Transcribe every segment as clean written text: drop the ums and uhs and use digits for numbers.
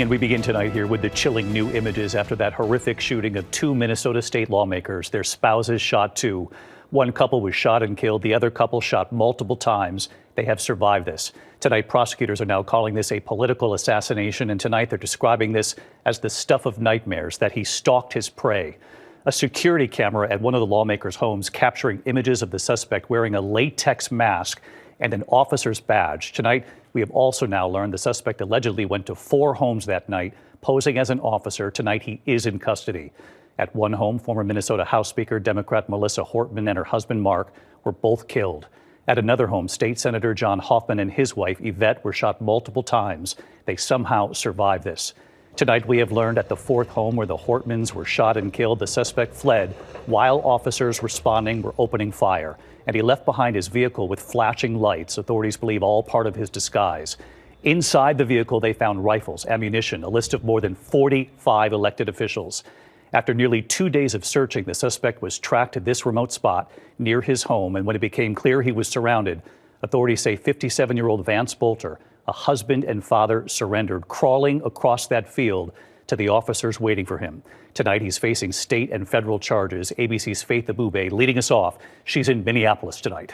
And we begin tonight here with the chilling new images after that horrific shooting of two Minnesota state lawmakers. Their spouses shot too. One couple was shot and killed. The other couple shot multiple times. They have survived this. Tonight, prosecutors are now calling this a political assassination. And tonight, they're describing this as the stuff of nightmares, that he stalked his prey. A security camera at one of the lawmakers' homes capturing images of the suspect wearing a latex mask and an officer's badge. Tonight, we have also now learned the suspect allegedly went to 4 homes that night, posing as an officer. Tonight, he is in custody. At one home, former Minnesota House Speaker Democrat Melissa Hortman and her husband Mark were both killed. At another home, State Senator John Hoffman and his wife Yvette were shot multiple times. They somehow survived this. Tonight, we have learned at the 4th home where the Hortmans were shot and killed, the suspect fled while officers responding were opening fire. And he left behind his vehicle with flashing lights, authorities believe all part of his disguise. Inside the vehicle, they found rifles, ammunition, a list of more than 45 elected officials. After nearly 2 days of searching, the suspect was tracked to this remote spot near his home. And when it became clear he was surrounded, authorities say 57-year-old Vance Boelter, a husband and father, surrendered, crawling across that field to the officers waiting for him. Tonight, he's facing state and federal charges. ABC's Faith Abube leading us off. She's in Minneapolis tonight.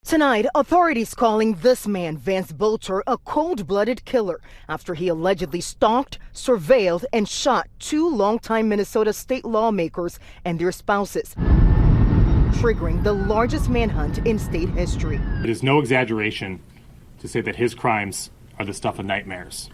Tonight, authorities calling this man, Vance Boelter, a cold-blooded killer after he allegedly stalked, surveilled, and shot 2 longtime Minnesota state lawmakers and their spouses, triggering the largest manhunt in state history. It is no exaggeration to say that his crimes are the stuff of nightmares.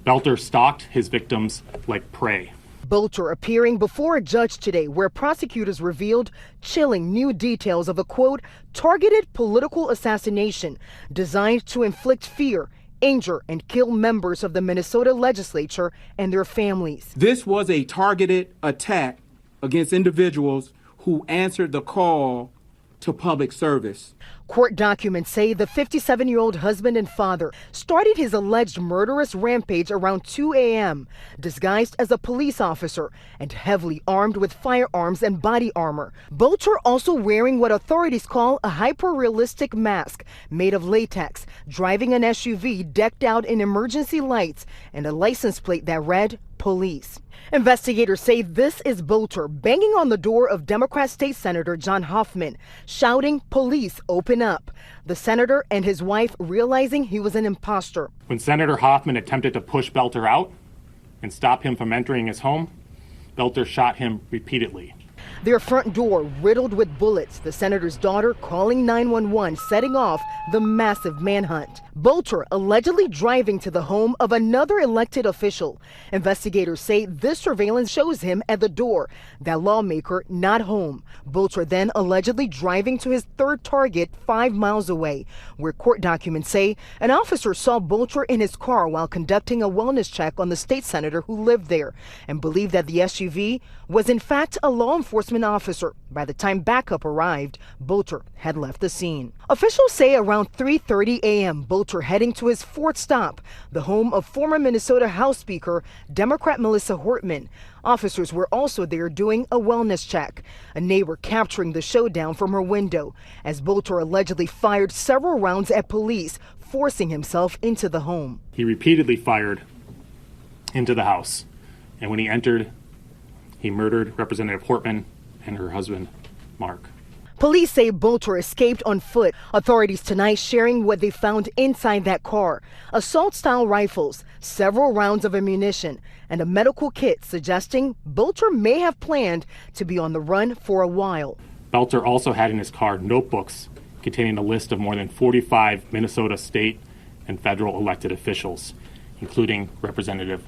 Boelter stalked his victims like prey. Boelter appearing before a judge today where prosecutors revealed chilling new details of a, quote, targeted political assassination designed to inflict fear, injure, and kill members of the Minnesota legislature and their families. This was a targeted attack against individuals who answered the call to public service. Court documents say the 57-year-old husband and father started his alleged murderous rampage around 2 a.m., disguised as a police officer and heavily armed with firearms and body armor. Boelter also wearing what authorities call a hyper-realistic mask made of latex, driving an SUV decked out in emergency lights and a license plate that read police. Investigators say this is Boelter banging on the door of Democrat State Senator John Hoffman, shouting, "Police, open up." The senator and his wife realizing he was an imposter. When Senator Hoffman attempted to push Boelter out and stop him from entering his home, Boelter shot him repeatedly. Their front door riddled with bullets, the senator's daughter calling 911, setting off the massive manhunt. Boelter allegedly driving to the home of another elected official. Investigators say this surveillance shows him at the door, that lawmaker not home. Boelter then allegedly driving to his 3rd target 5 miles away, where court documents say an officer saw Boelter in his car while conducting a wellness check on the state senator who lived there and believed that the SUV was in fact a law enforcement officer. By the time backup arrived, Boelter had left the scene. Officials say around 3:30 a.m., Boelter heading to his 4th stop, the home of former Minnesota House Speaker Democrat Melissa Hortman. Officers were also there doing a wellness check. A neighbor capturing the showdown from her window as Boelter allegedly fired several rounds at police, forcing himself into the home. He repeatedly fired into the house, and when he entered, he murdered Representative Hortman and her husband, Mark. Police say Boelter escaped on foot. Authorities tonight sharing what they found inside that car. Assault-style rifles, several rounds of ammunition, and a medical kit suggesting Boelter may have planned to be on the run for a while. Boelter also had in his car notebooks containing a list of more than 45 Minnesota state and federal elected officials, including Representative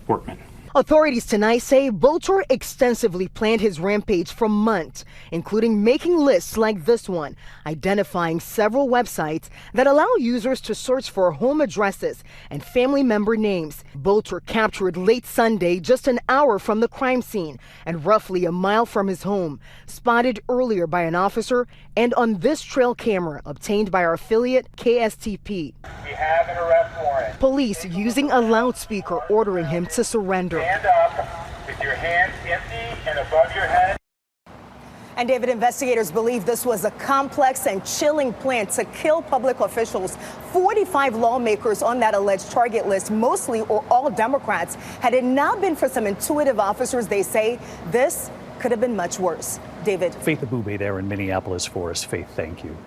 Hortman. Authorities tonight say Boelter extensively planned his rampage for months, including making lists like this one, identifying several websites that allow users to search for home addresses and family member names. Boelter captured late Sunday, just an hour from the crime scene and roughly a mile from his home, spotted earlier by an officer and on this trail camera obtained by our affiliate KSTP. We have an arrest warrant. Police using a loudspeaker ordering him to surrender. Stand up with your hands empty and above your head. And David, investigators believe this was a complex and chilling plan to kill public officials. 45 lawmakers on that alleged target list, mostly or all Democrats. Had it not been for some intuitive officers, they say this could have been much worse. David. Faith Abube there in Minneapolis for us. Faith, thank you.